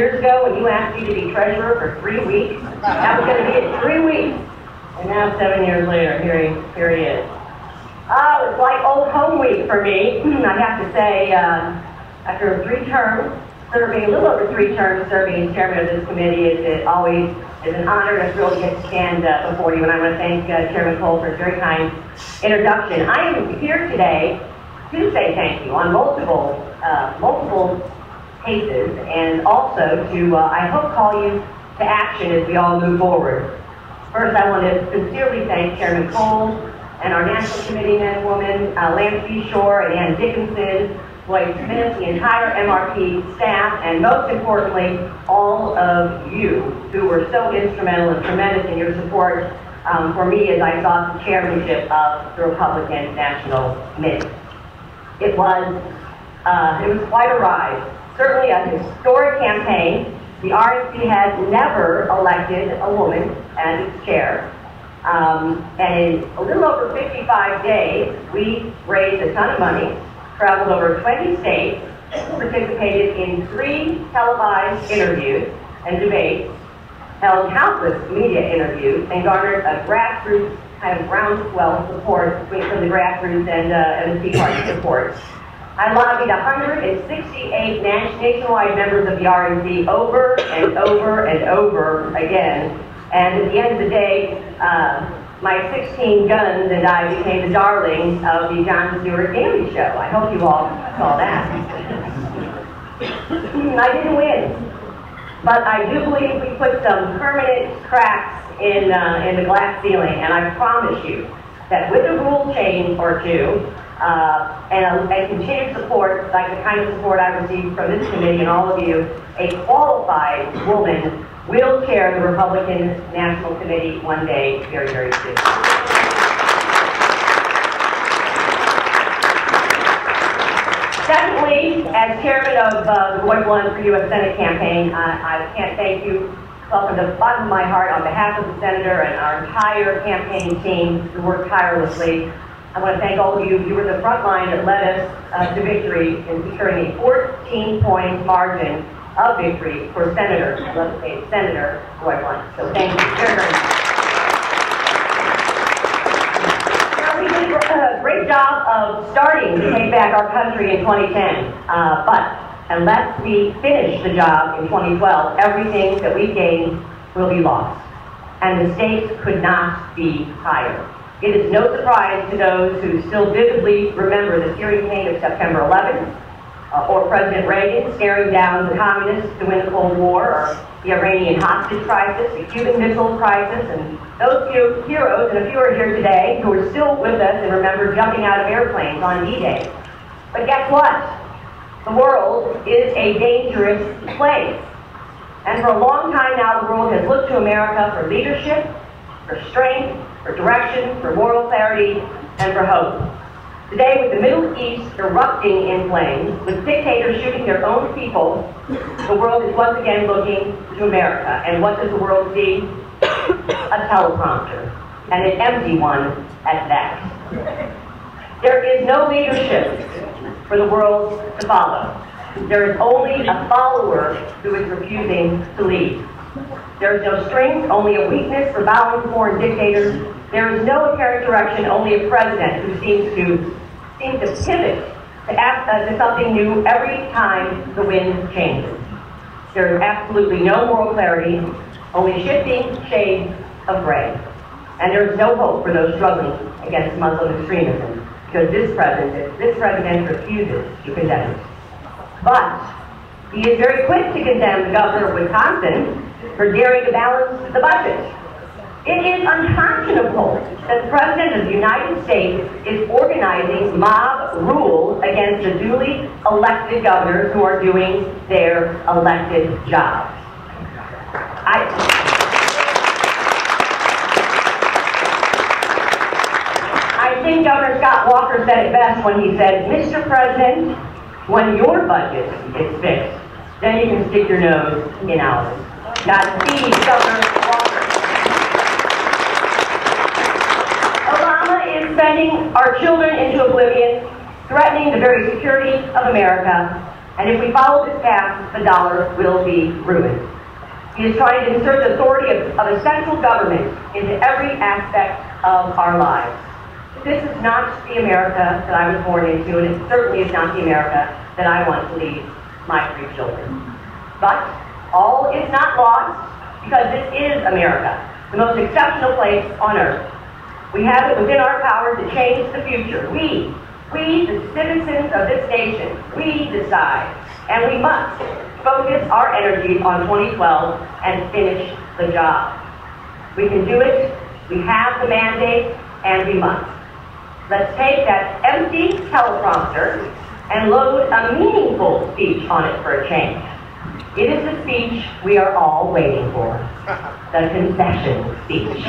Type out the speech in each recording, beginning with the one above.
years ago when you asked me to be treasurer for 3 weeks. That was going to be it, 3 weeks. And now 7 years later, here he is. It's like old home week for me. I have to say, after 3 terms, serving, a little over 3 terms serving as chairman of this committee, it always is an honor and a thrill to get to stand before you. And I want to thank Chairman Cole for his very kind introduction. I am here today to say thank you on multiple cases, and also to, I hope, call you to action as we all move forward. First, I want to sincerely thank Chairman Cole and our National Committee men and women, Lance Beashore and Ann Dickinson, Lloyd Smith, the entire MRP staff, and most importantly, all of you who were so instrumental and tremendous in your support for me as I sought the chairmanship of the Republican National Committee. It was quite a ride. Certainly a historic campaign. The RNC has never elected a woman as its chair. And in a little over 55 days, we raised a ton of money, traveled over 20 states, participated in 3 televised interviews and debates, held countless media interviews, and garnered a grassroots kind of groundswell support from the grassroots and the Tea Party support. I lobbied 168 nationwide members of the RNC over and over and over again. And at the end of the day, my 16 guns and I became the darlings of the Jon Stewart Daily Show. I hope you all saw that. I didn't win, but I do believe we put some permanent cracks in the glass ceiling, and I promise you that with a rule change or two, and continued support, like the kind of support I received from this committee and all of you, a qualified woman will chair the Republican National Committee one day, very, very soon. Secondly, as chairman of the Boy Blunt for U.S. Senate campaign, I can't thank you well from the bottom of my heart on behalf of the senator and our entire campaign team who worked tirelessly. I want to thank all of you. You were the front line that led us to victory in securing a 14-point margin of victory for Senator, let's say Senator Boy Blunt. So thank you very, very much. Now, we did a great job of starting to take back our country in 2010, but unless we finish the job in 2012, everything that we've gained will be lost, and the stakes could not be higher. It is no surprise to those who still vividly remember the searing pain of September 11th, or President Reagan staring down the communists to win the Cold War, or the Iranian hostage crisis, the Cuban Missile Crisis, and those few heroes, and a few are here today, who are still with us and remember jumping out of airplanes on D-Day. But guess what? The world is a dangerous place. And for a long time now, the world has looked to America for leadership, for strength, for direction, for moral clarity, and for hope. Today, with the Middle East erupting in flames, with dictators shooting their own people, the world is once again looking to America. And what does the world see? A teleprompter, and an empty one at that. There is no leadership for the world to follow. There is only a follower who is refusing to lead. There is no strength, only a weakness for bowing to foreign dictators. There is no apparent direction, only a president who seems to pivot to something new every time the wind changes. There is absolutely no moral clarity, only shifting shades of gray. And there is no hope for those struggling against Muslim extremism, because this president refuses to condemn it. But he is very quick to condemn the governor of Wisconsin for daring to balance the budget. It is unconscionable that the President of the United States is organizing mob rule against the duly elected governors who are doing their elected jobs. I think Governor Scott Walker said it best when he said, "Mr. President, when your budget is fixed, then you can stick your nose in ours." Godspeed, Governor Walker. Obama is sending our children into oblivion, threatening the very security of America, And if we follow this path, the dollar will be ruined. He is trying to insert the authority of a central government into every aspect of our lives. This is not the America that I was born into, and it certainly is not the America that I want to leave my 3 children. But all is not lost, because this is America, the most exceptional place on earth. We have it within our power to change the future. We, the citizens of this nation, we decide, and we must focus our energies on 2012 and finish the job. We can do it, we have the mandate, and we must. Let's take that empty teleprompter and load a meaningful speech on it for a change. It is the speech we are all waiting for, the concession speech.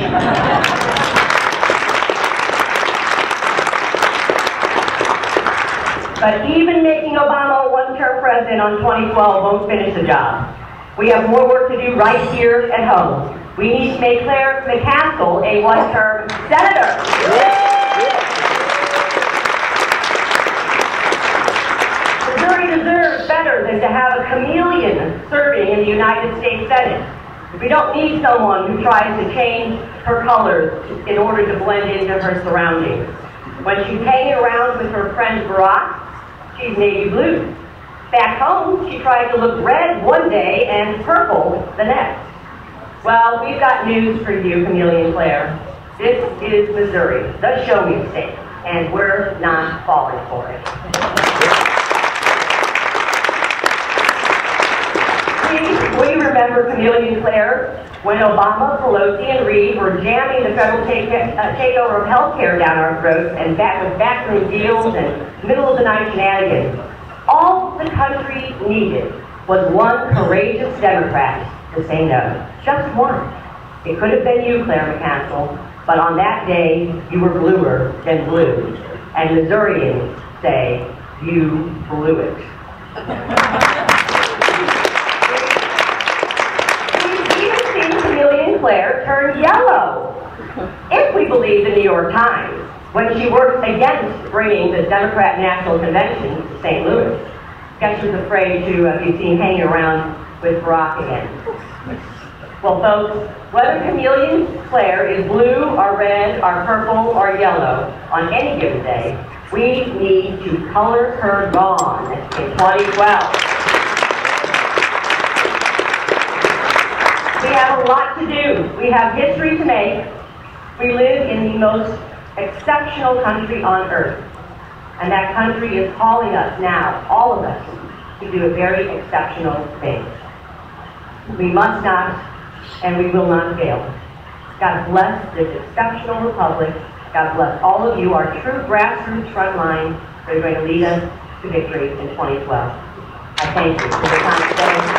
But even making Obama a one-term president on 2012 won't finish the job. We have more work to do right here at home. We need to make Claire McCaskill a one-term senator. Missouri deserves better than to have a chameleon serving in the United States Senate. We don't need someone who tries to change her colors in order to blend into her surroundings. When she's hanging around with her friend Barack, she's navy blue. Back home, she tried to look red one day and purple the next. Well, we've got news for you, Chameleon Claire. This is Missouri, the show me state, and we're not falling for it. We remember Chameleon Claire when Obama, Pelosi, and Reid were jamming the federal takeover of health care down our throats and with backroom deals and middle-of-the-night shenanigans. All the country needed was one courageous Democrat to say no. Just one. It could have been you, Claire McCaskill, but on that day, you were bluer than blue. And Missourians say, you blew it. Claire turned yellow, if we believe the New York Times, when she worked against bringing the Democrat National Convention to St. Louis. Guess she was afraid to be seen hanging around with Barack again. Well, folks, whether Chameleon Claire is blue or red or purple or yellow on any given day, we need to color her gone in 2012. We have a lot to do. We have history to make. We live in the most exceptional country on earth. And that country is calling us now, all of us, to do a very exceptional thing. We must not, and we will not fail. God bless this exceptional republic. God bless all of you, our true grassroots front line, who are going to lead us to victory in 2012. I thank you for your time today.